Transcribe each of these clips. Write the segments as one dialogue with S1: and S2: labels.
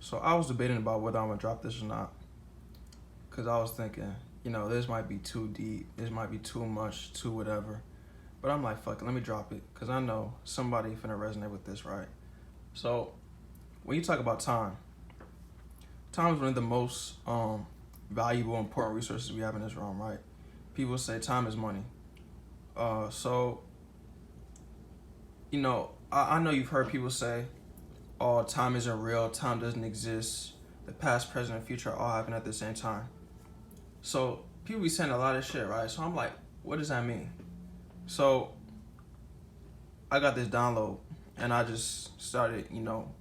S1: So I was debating about whether I'm gonna drop this or not, cause I was thinking, this might be too deep, this might be too much, too whatever. But I'm like, fuck it, let me drop it, cause I know somebody finna resonate with this, right? So when you talk about time is one of the most valuable, important resources we have in this realm, right? People say time is money. So I know you've heard people say, "Oh, time isn't real. Time doesn't exist. The past, present, and future all happen at the same time." So people be saying a lot of shit, right? So I'm like, what does that mean? So I got this download, and I just started,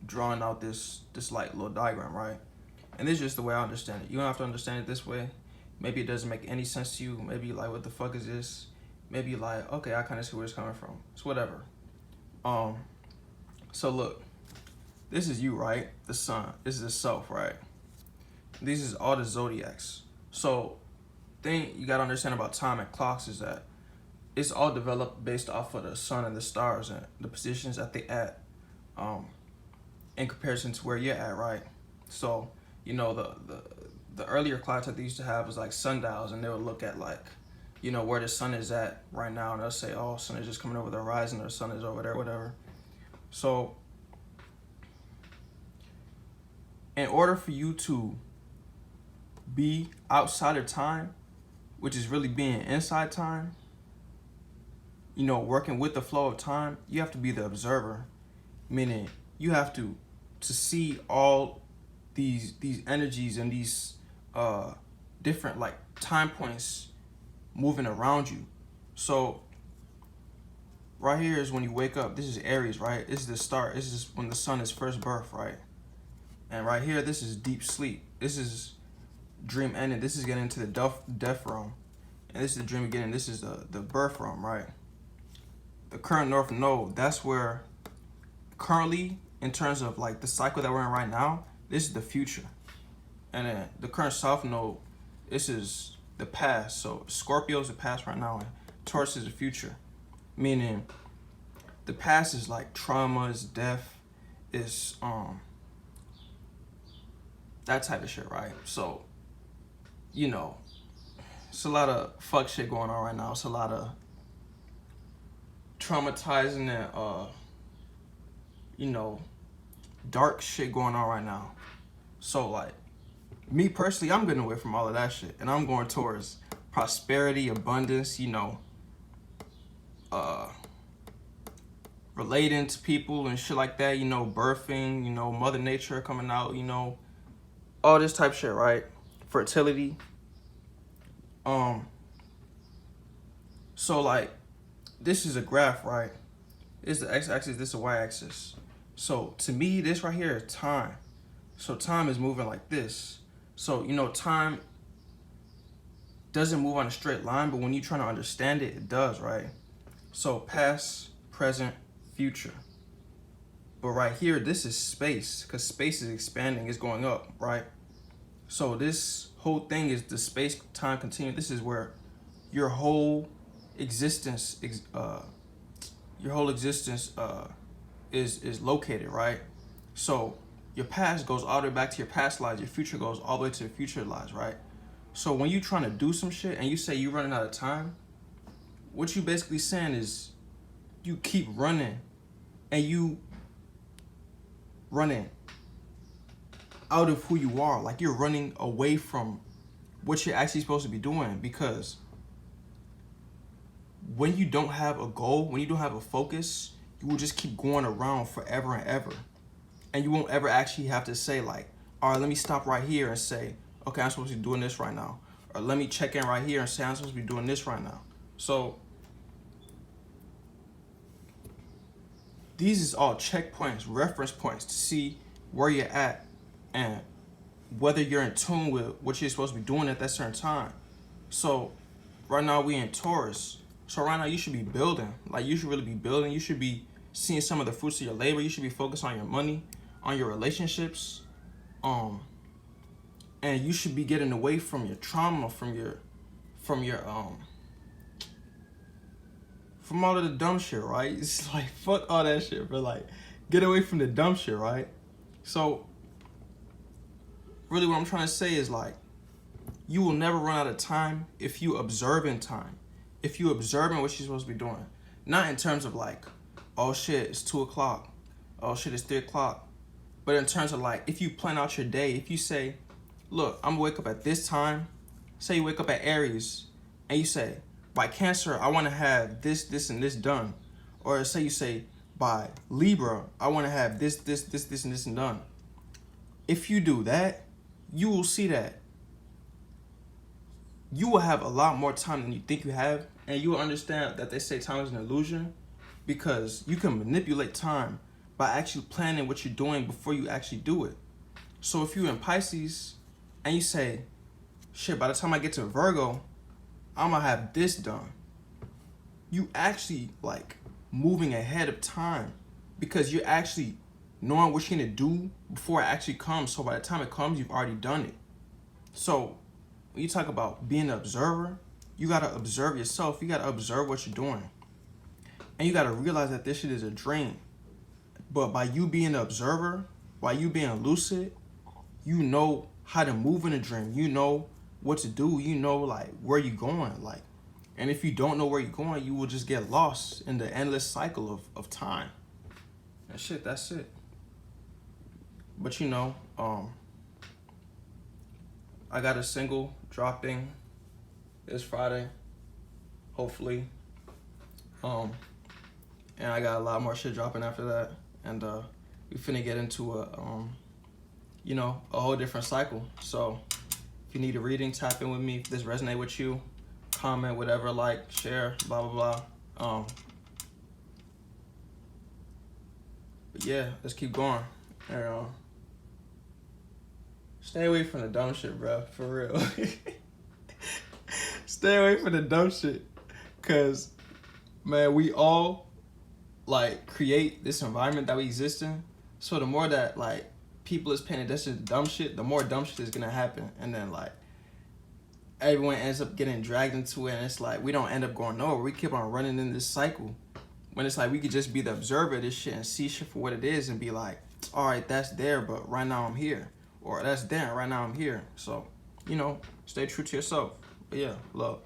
S1: drawing out this like little diagram, right? And this is just the way I understand it. You don't have to understand it this way. Maybe it doesn't make any sense to you. Maybe you're like, what the fuck is this? Maybe you're like, okay, I kind of see where it's coming from. It's whatever. So look, this is you, right? The sun. This is the self, right? These is all the zodiacs. So thing you gotta understand about time and clocks is that it's all developed based off of the sun and the stars and the positions that they at, in comparison to where you're at, right? So the earlier clocks that they used to have was like sundials, and they would look at like, where the sun is at right now, and they'll say, oh, sun is just coming over the horizon, or sun is over there, whatever. So in order for you to be outside of time, which is really being inside time, working with the flow of time, you have to be the observer, meaning you have to see all these energies and these different like time points moving around you. So right here is when you wake up. This is Aries, right? This is the start. This is when the sun is first birth, right? And right here, this is deep sleep. This is dream ending. This is getting into the death realm. And this is the dream beginning. This is the birth realm, right? The current north node, that's where currently, in terms of like the cycle that we're in right now, this is the future. And then the current south node, this is the past. So Scorpio is the past right now, and Taurus is the future. Meaning the past is like trauma, is death, is that type of shit, right? So, it's a lot of fuck shit going on right now. It's a lot of traumatizing and dark shit going on right now. So like me personally, I'm getting away from all of that shit, and I'm going towards prosperity, abundance, relating to people and shit like that, birthing, Mother Nature coming out, all this type of shit, right? Fertility. So like this is a graph, right? This is the x-axis, this is the y-axis. So to me, this right here is time. So time is moving like this. So time doesn't move on a straight line, but when you're trying to understand it, it does, right? So past, present, future. But right here, this is space, because space is expanding, it's going up, right? So this whole thing is the space-time continuum. This is where your whole existence is located, right? So your past goes all the way back to your past lives. Your future goes all the way to the future lives, right? So when you're trying to do some shit and you say you're running out of time, what you basically saying is you keep running, and you running out of who you are. Like you're running away from what you're actually supposed to be doing, because when you don't have a goal, when you don't have a focus, you will just keep going around forever and ever. And you won't ever actually have to say like, all right, let me stop right here and say, okay, I'm supposed to be doing this right now. Or let me check in right here and say I'm supposed to be doing this right now. So these is all checkpoints, reference points to see where you're at and whether you're in tune with what you're supposed to be doing at that certain time. So right now we in Taurus. So right now you should be building. Like you should really be building. You should be seeing some of the fruits of your labor. You should be focused on your money, on your relationships, and you should be getting away from your trauma, from all of the dumb shit, right? It's like fuck all that shit, but like get away from the dumb shit, right? So really what I'm trying to say is like, you will never run out of time if you observe in time. If you observing what you're supposed to be doing. Not in terms of like, oh shit, it's 2 o'clock. Oh shit, it's 3 o'clock. But in terms of like, if you plan out your day, if you say, look, I'm gonna wake up at this time. Say you wake up at Aries and you say, by Cancer, I wanna have this, this, and this done. Or say you say, by Libra, I wanna have this, this, this, and this, and done. If you do that, you will see that you will have a lot more time than you think you have, and you will understand that they say time is an illusion, because you can manipulate time by actually planning what you're doing before you actually do it. So if you're in Pisces and you say, shit, by the time I get to Virgo, I'm gonna have this done, you actually like moving ahead of time, because you're actually knowing what you're gonna do before it actually comes. So by the time it comes, you've already done it. So when you talk about being an observer, you gotta observe yourself. You gotta observe what you're doing. And you gotta realize that this shit is a dream. But by you being an observer, by you being lucid, you know how to move in a dream. You know what to do. You know like where you're going. Like, and if you don't know where you're going, you will just get lost in the endless cycle of time. And shit, that's it. But you know, I got a single dropping this Friday, hopefully. And I got a lot more shit dropping after that. And we finna get into a whole different cycle. So if you need a reading, tap in with me. If this resonate with you, comment, whatever, like, share, blah, blah, blah. But yeah, let's keep going. And, stay away from the dumb shit, bro. For real. Stay away from the dumb shit. Cause, man, we all like create this environment that we exist in. So the more that like people is paying attention to dumb shit, the more dumb shit is gonna happen. And then like everyone ends up getting dragged into it, and it's like we don't end up going nowhere. We keep on running in this cycle. When it's like we could just be the observer of this shit and see shit for what it is and be like, all right, that's there, but right now I'm here. Or that's there, right now I'm here. So, stay true to yourself. But yeah, love.